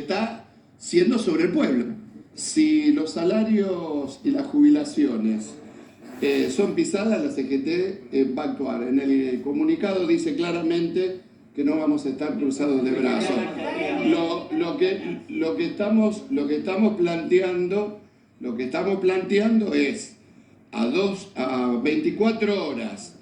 está siendo sobre el pueblo. Si los salarios y las jubilaciones son pisadas, la CGT va a actuar. En el comunicado dice claramente que no vamos a estar cruzados de brazos. Lo que estamos planteando es a 24 horas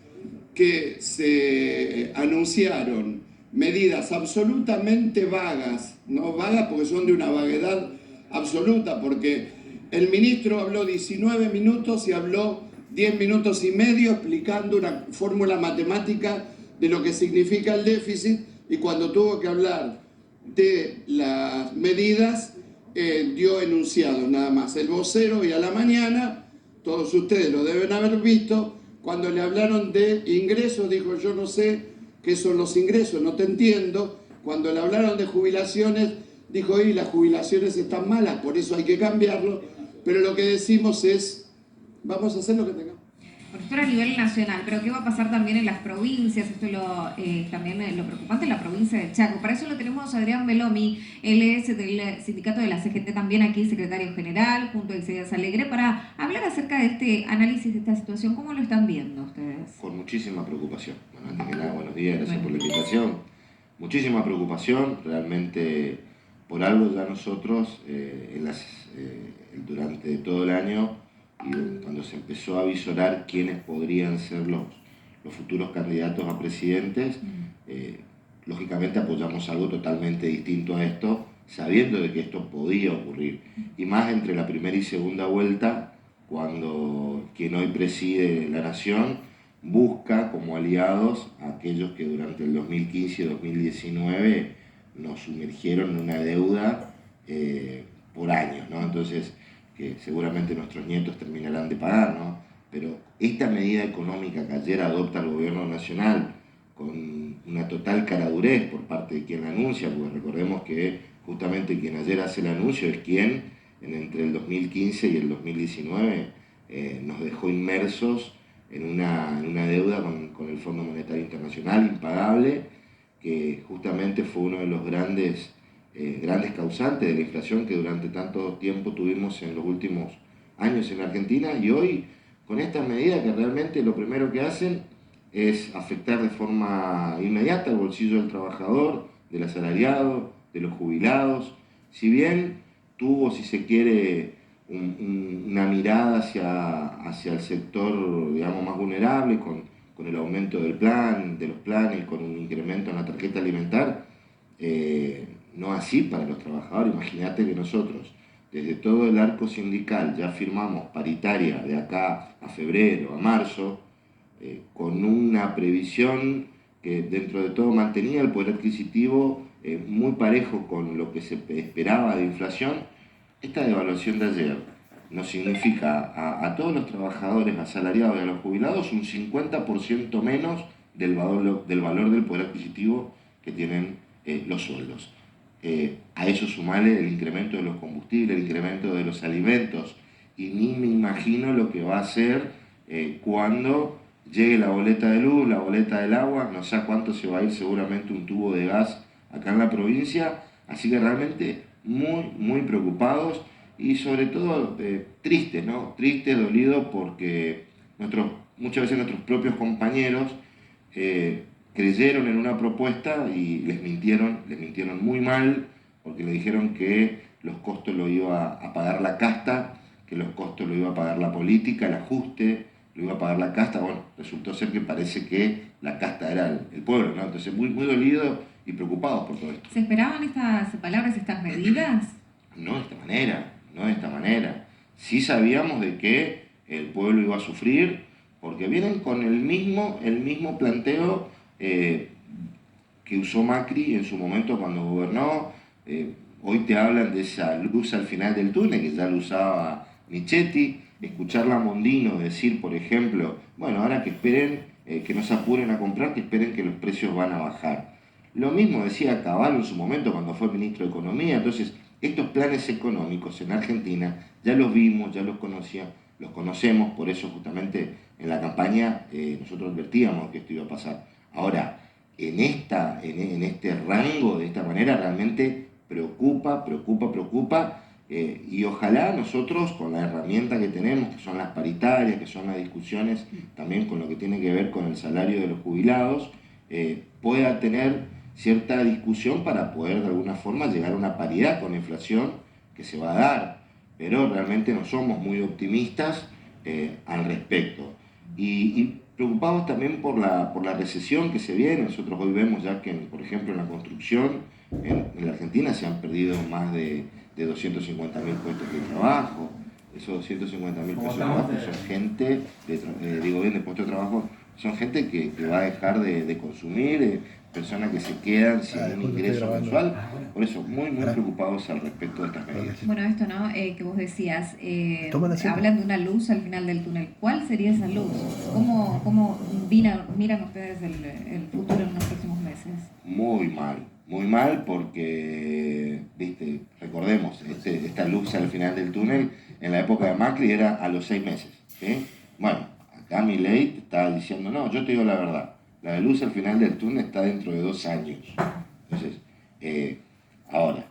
que se anunciaron medidas absolutamente vagas, no vagas porque son de una vaguedad absoluta, porque el ministro habló 19 minutos y habló 10 minutos y medio explicando una fórmula matemática de lo que significa el déficit, y cuando tuvo que hablar de las medidas dio enunciados nada más. El vocero, y a la mañana, todos ustedes lo deben haber visto, cuando le hablaron de ingresos dijo: yo no sé qué son los ingresos, no te entiendo. Cuando le hablaron de jubilaciones dijo: y las jubilaciones están malas, por eso hay que cambiarlo. Pero lo que decimos es: vamos a hacer lo que tengamos. Bueno, esto era a nivel nacional, pero ¿qué va a pasar también en las provincias? Esto es también lo preocupante en la provincia de Chaco. Para eso lo tenemos a Adrián Belomi, él es del sindicato de la CGT también aquí, secretario general, junto a Isaías Alegre, para hablar acerca de este análisis de esta situación. ¿Cómo lo están viendo ustedes? Con muchísima preocupación. Bueno, antes que nada, buenos días, gracias por la invitación. Muchísima preocupación, realmente por algo ya nosotros durante todo el año, y cuando se empezó a visorar quiénes podrían ser los futuros candidatos a presidentes, lógicamente apoyamos algo totalmente distinto a esto, sabiendo de que esto podía ocurrir. Y más entre la primera y segunda vuelta, cuando quien hoy preside la nación busca como aliados a aquellos que durante el 2015 y 2019 nos sumergieron en una deuda por años, ¿no? Entonces, que seguramente nuestros nietos terminarán de pagar, ¿no? Pero esta medida económica que ayer adopta el gobierno nacional, con una total caradurez por parte de quien la anuncia, porque recordemos que justamente quien ayer hace el anuncio es quien entre el 2015 y el 2019 nos dejó inmersos en una deuda con el Fondo Monetario Internacional impagable, que justamente fue uno de los grandes causantes de la inflación que durante tanto tiempo tuvimos en los últimos años en Argentina. Y hoy, con estas medidas que realmente lo primero que hacen es afectar de forma inmediata el bolsillo del trabajador, del asalariado, de los jubilados, si bien tuvo, si se quiere, una mirada hacia el sector, digamos, más vulnerable, con el aumento de los planes, con un incremento en la tarjeta alimentar, no así para los trabajadores. Imagínate que nosotros, desde todo el arco sindical, ya firmamos paritaria de acá a febrero, a marzo, con una previsión que dentro de todo mantenía el poder adquisitivo muy parejo con lo que se esperaba de inflación. Esta devaluación de ayer nos significa a todos los trabajadores asalariados y a los jubilados un 50% menos del valor del poder adquisitivo que tienen los sueldos. A eso sumarle el incremento de los combustibles, el incremento de los alimentos, y ni me imagino lo que va a ser cuando llegue la boleta de luz, la boleta del agua, no sé a cuánto se va a ir seguramente un tubo de gas acá en la provincia. Así que realmente muy preocupados y sobre todo tristes, ¿no? Tristes, dolidos, porque muchas veces nuestros propios compañeros creyeron en una propuesta y les mintieron muy mal, porque le dijeron que los costos lo iba a pagar la casta, que los costos lo iba a pagar la política, el ajuste lo iba a pagar la casta. Bueno, resultó ser que parece que la casta era el pueblo, ¿no? Entonces muy dolidos y preocupados por todo esto. ¿Se esperaban estas palabras, estas medidas? No de esta manera. Sí sabíamos de que el pueblo iba a sufrir, porque vienen con el mismo planteo que usó Macri en su momento cuando gobernó. Hoy te hablan de esa luz al final del túnel, que ya lo usaba Michetti. Escucharla a Mondino decir, por ejemplo, bueno, ahora que esperen, que no se apuren a comprar, que esperen que los precios van a bajar. Lo mismo decía Caballo en su momento cuando fue ministro de Economía. Entonces, estos planes económicos en Argentina ya los vimos, ya los conocemos, por eso justamente en la campaña nosotros advertíamos que esto iba a pasar. Ahora, en este rango, de esta manera, realmente preocupa, y ojalá nosotros con la herramienta que tenemos, que son las paritarias, que son las discusiones también con lo que tiene que ver con el salario de los jubilados, pueda tener cierta discusión para poder de alguna forma llegar a una paridad con la inflación que se va a dar, pero realmente no somos muy optimistas al respecto. Y preocupados también por la recesión que se viene. Nosotros hoy vemos ya que, por ejemplo, en la construcción en la Argentina se han perdido más de 250.000 puestos de trabajo. Esos 250.000 puestos de trabajo son gente, de puestos de trabajo, son gente que va a dejar de consumir, personas que se quedan sin un ingreso mensual. Por eso, muy preocupados al respecto de estas medidas. Bueno, esto, ¿no? Que vos decías, hablan de una luz al final del túnel. ¿Cuál sería esa luz? ¿Cómo miran ustedes el futuro en los próximos meses? Muy mal porque, viste, recordemos, esta luz al final del túnel en la época de Macri era a los 6 meses. ¿Sí? Bueno, acá Milei te está diciendo, no, yo te digo la verdad, la luz al final del túnel está dentro de 2 años. Entonces, ahora,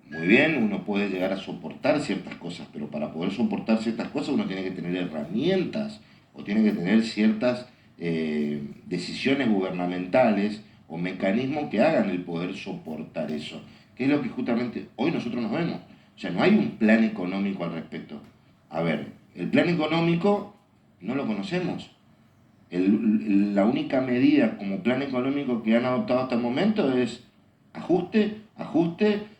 muy bien, uno puede llegar a soportar ciertas cosas, pero para poder soportar ciertas cosas uno tiene que tener herramientas o tiene que tener ciertas decisiones gubernamentales o mecanismos que hagan el poder soportar eso, que es lo que justamente hoy nosotros nos vemos. O sea, no hay un plan económico al respecto. A ver, el plan económico no lo conocemos. La única medida como plan económico que han adoptado hasta el momento es ajuste,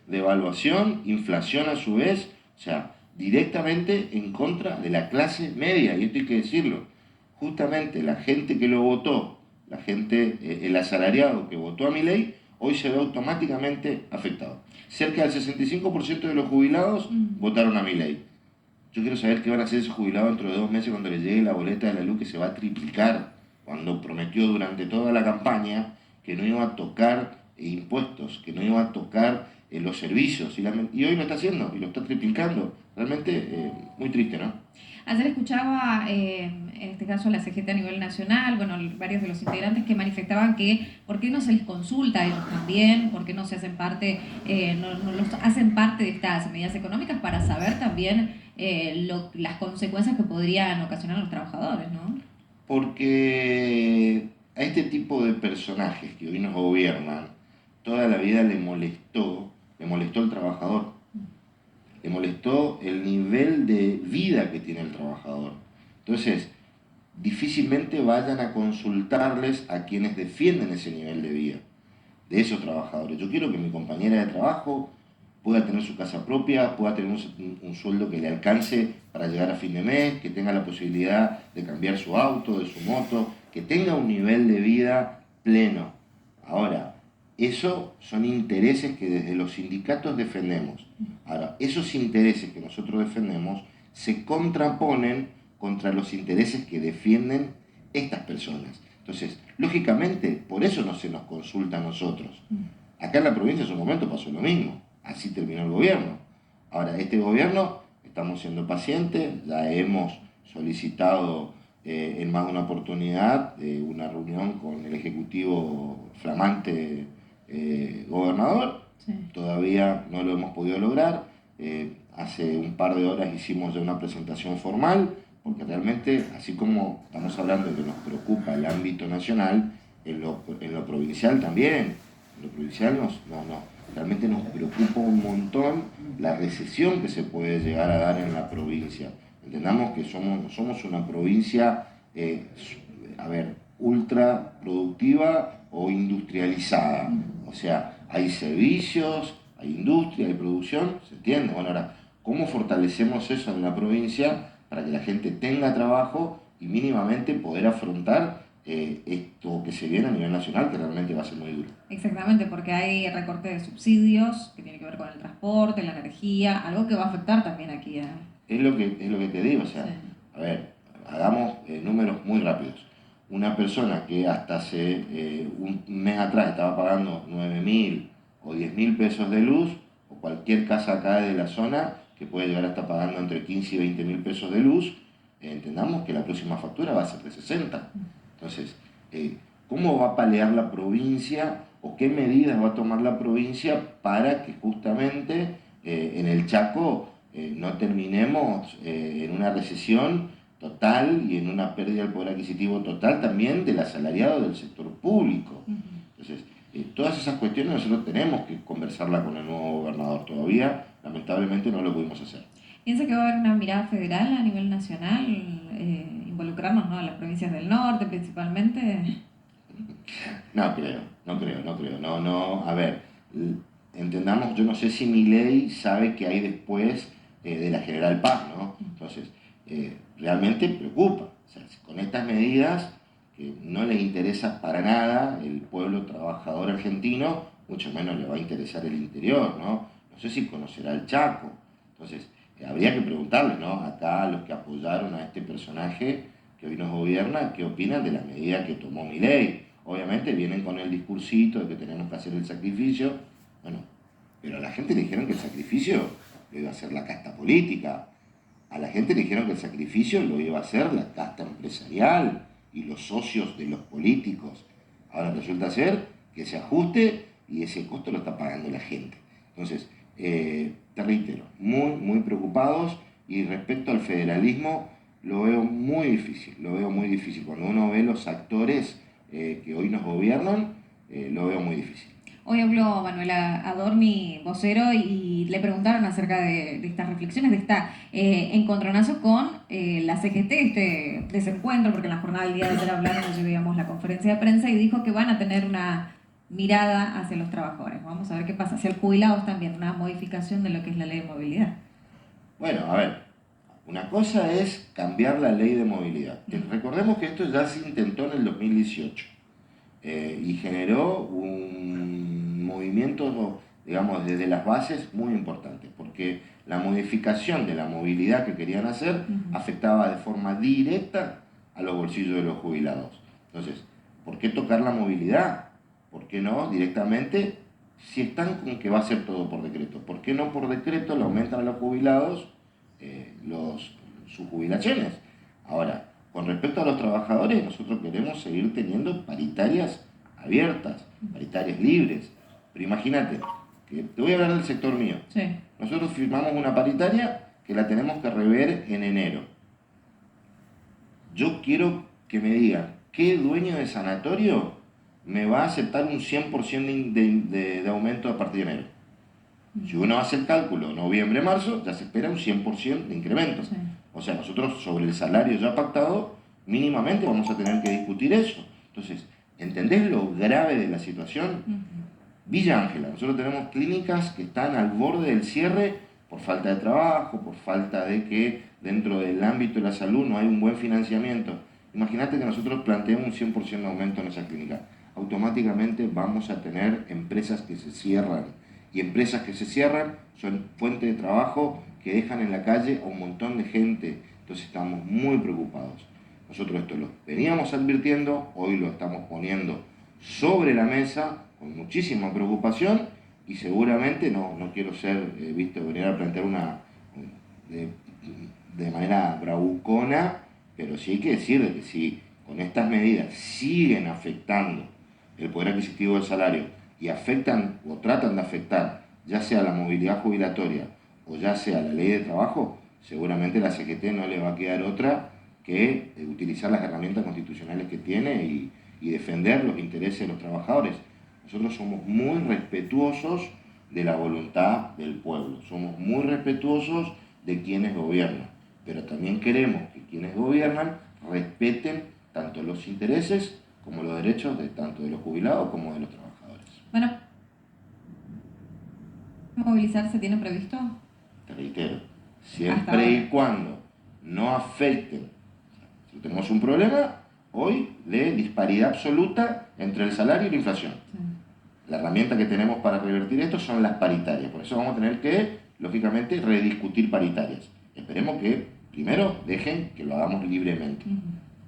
devaluación, inflación a su vez, o sea, directamente en contra de la clase media, y esto hay que decirlo. Justamente la gente que lo votó, la gente, el asalariado que votó a Milei, hoy se ve automáticamente afectado. Cerca del 65% de los jubilados votaron a Milei. Yo quiero saber qué van a hacer esos jubilados dentro de 2 meses cuando les llegue la boleta de la luz, que se va a triplicar, cuando prometió durante toda la campaña que no iba a tocar impuestos, que no iba a tocar los servicios, y hoy lo está haciendo, y lo está triplicando. Realmente muy triste, ¿no? Ayer escuchaba, en este caso, la CGT a nivel nacional, bueno, varios de los integrantes que manifestaban que por qué no se les consulta a ellos también, por qué no se hacen parte, no los hacen parte de estas medidas económicas para saber también las consecuencias que podrían ocasionar a los trabajadores, ¿no? Porque a este tipo de personajes que hoy nos gobiernan, toda la vida le molestó el trabajador. Le molestó el nivel de vida que tiene el trabajador. Entonces, difícilmente vayan a consultarles a quienes defienden ese nivel de vida de esos trabajadores. Yo quiero que mi compañera de trabajo pueda tener su casa propia, pueda tener un sueldo que le alcance para llegar a fin de mes, que tenga la posibilidad de cambiar su auto, de su moto, que tenga un nivel de vida pleno. Ahora, eso son intereses que desde los sindicatos defendemos. Ahora, esos intereses que nosotros defendemos se contraponen contra los intereses que defienden estas personas. Entonces, lógicamente, por eso no se nos consulta a nosotros. Acá en la provincia en su momento pasó lo mismo. Así terminó el gobierno. Ahora, este gobierno, estamos siendo pacientes, ya hemos solicitado en más de una oportunidad una reunión con el ejecutivo flamante gobernador. Sí. Todavía no lo hemos podido lograr. Hace un par de horas hicimos ya una presentación formal, porque realmente, así como estamos hablando de que nos preocupa el ámbito nacional, en lo provincial también. En lo provincial realmente nos preocupa un montón la recesión que se puede llegar a dar en la provincia. Entendamos que somos una provincia, ultra productiva o industrializada. O sea, hay servicios, hay industria, hay producción, ¿se entiende? Bueno, ahora, ¿cómo fortalecemos eso en la provincia para que la gente tenga trabajo y mínimamente poder afrontar esto que se viene a nivel nacional, que realmente va a ser muy duro? Exactamente, porque hay recorte de subsidios que tiene que ver con el transporte, la energía, algo que va a afectar también aquí. Es lo que te digo, o sea, sí. A ver, hagamos números muy rápidos. Una persona que hasta hace un mes atrás estaba pagando 9.000 o 10.000 pesos de luz, o cualquier casa acá de la zona que puede llegar a estar pagando entre 15 y 20.000 pesos de luz, entendamos que la próxima factura va a ser de 60. Entonces, ¿cómo va a paliar la provincia o qué medidas va a tomar la provincia para que justamente en el Chaco no terminemos en una recesión total y en una pérdida del poder adquisitivo total también del asalariado del sector público. Entonces, todas esas cuestiones nosotros tenemos que conversarla con el nuevo gobernador. Todavía, lamentablemente, no lo pudimos hacer. ¿Piensa que va a haber una mirada federal a nivel nacional? Involucrarnos, ¿no?, a las provincias del norte principalmente. No creo. A ver, entendamos, yo no sé si Milei sabe que hay después de la General Paz, ¿no? Entonces, realmente preocupa. O sea, con estas medidas que no les interesa para nada el pueblo trabajador argentino, mucho menos le va a interesar el interior, ¿no? No sé si conocerá el Chaco. Entonces, habría que preguntarle, ¿no?, acá a los que apoyaron a este personaje que hoy nos gobierna, ¿qué opinan de la medida que tomó Milei? Obviamente vienen con el discursito de que tenemos que hacer el sacrificio, bueno, pero a la gente le dijeron que el sacrificio lo iba a hacer la casta política, a la gente le dijeron que el sacrificio lo iba a hacer la casta empresarial y los socios de los políticos. Ahora resulta ser que ese ajuste y ese costo lo está pagando la gente. Entonces, te reitero, muy preocupados, y respecto al federalismo lo veo muy difícil. Cuando uno ve los actores que hoy nos gobiernan, lo veo muy difícil. Hoy habló Manuela Adorni, vocero, y le preguntaron acerca de estas reflexiones, de esta encontronazo con la CGT, este desencuentro, porque en la jornada del día de ayer hablaron, nos veíamos la conferencia de prensa, y dijo que van a tener una mirada hacia los trabajadores. Vamos a ver qué pasa, hacia los jubilados también, una modificación de lo que es la ley de movilidad. Bueno, a ver, una cosa es cambiar la ley de movilidad. Recordemos que esto ya se intentó en el 2018 y generó un movimiento, digamos, desde las bases muy importante, porque la modificación de la movilidad que querían hacer afectaba de forma directa a los bolsillos de los jubilados. Entonces, ¿por qué tocar la movilidad? ¿Por qué no directamente, si están con que va a ser todo por decreto? ¿Por qué no por decreto le aumentan a los jubilados sus jubilaciones? Ahora, con respecto a los trabajadores, nosotros queremos seguir teniendo paritarias abiertas, paritarias libres. Pero imagínate, que te voy a hablar del sector mío. Sí. Nosotros firmamos una paritaria que la tenemos que rever en enero. Yo quiero que me digan, ¿qué dueño de sanatorio me va a aceptar un 100% de aumento a partir de enero? Si uno hace el cálculo noviembre-marzo, ya se espera un 100% de incremento. Sí. O sea, nosotros sobre el salario ya pactado, mínimamente vamos a tener que discutir eso. Entonces, ¿entendés lo grave de la situación? Villa Ángela, nosotros tenemos clínicas que están al borde del cierre por falta de trabajo, por falta de que dentro del ámbito de la salud no hay un buen financiamiento. Imagínate que nosotros planteemos un 100% de aumento en esa clínica. Automáticamente vamos a tener empresas que se cierran. Y empresas que se cierran son fuente de trabajo que dejan en la calle a un montón de gente. Entonces estamos muy preocupados. Nosotros esto lo veníamos advirtiendo, hoy lo estamos poniendo sobre la mesa con muchísima preocupación, y seguramente no quiero ser venir a plantear de manera bravucona, pero sí hay que decir de que si con estas medidas siguen afectando el poder adquisitivo del salario y afectan o tratan de afectar ya sea la movilidad jubilatoria o ya sea la ley de trabajo, seguramente la CGT no le va a quedar otra que utilizar las herramientas constitucionales que tiene y defender los intereses de los trabajadores. Nosotros somos muy respetuosos de la voluntad del pueblo, somos muy respetuosos de quienes gobiernan, pero también queremos que quienes gobiernan respeten tanto los intereses como los derechos de tanto de los jubilados como de los trabajadores. Bueno, ¿movilizarse tiene previsto? Te reitero, siempre y cuando no afecten, si tenemos un problema hoy de disparidad absoluta entre el salario y la inflación. Sí. La herramienta que tenemos para revertir esto son las paritarias, por eso vamos a tener que, lógicamente, rediscutir paritarias. Esperemos que primero dejen que lo hagamos libremente.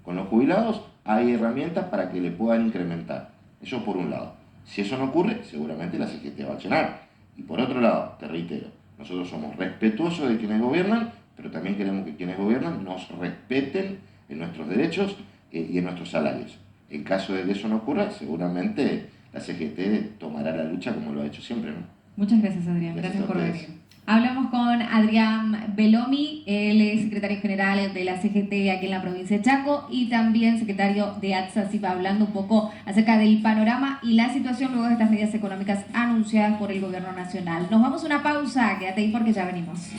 Con los jubilados hay herramientas para que le puedan incrementar. Eso por un lado. Si eso no ocurre, seguramente la CGT va a accionar. Y por otro lado, te reitero, nosotros somos respetuosos de quienes gobiernan, pero también queremos que quienes gobiernan nos respeten en nuestros derechos y en nuestros salarios. En caso de que eso no ocurra, seguramente la CGT tomará la lucha como lo ha hecho siempre, ¿no? Muchas gracias, Adrián. Gracias Gracias por a ustedes. venir. Hablamos con Adrián Belomi, él es secretario general de la CGT aquí en la provincia de Chaco y también secretario de ATSACIP, hablando un poco acerca del panorama y la situación luego de estas medidas económicas anunciadas por el gobierno nacional. Nos vamos a una pausa, quédate ahí porque ya venimos.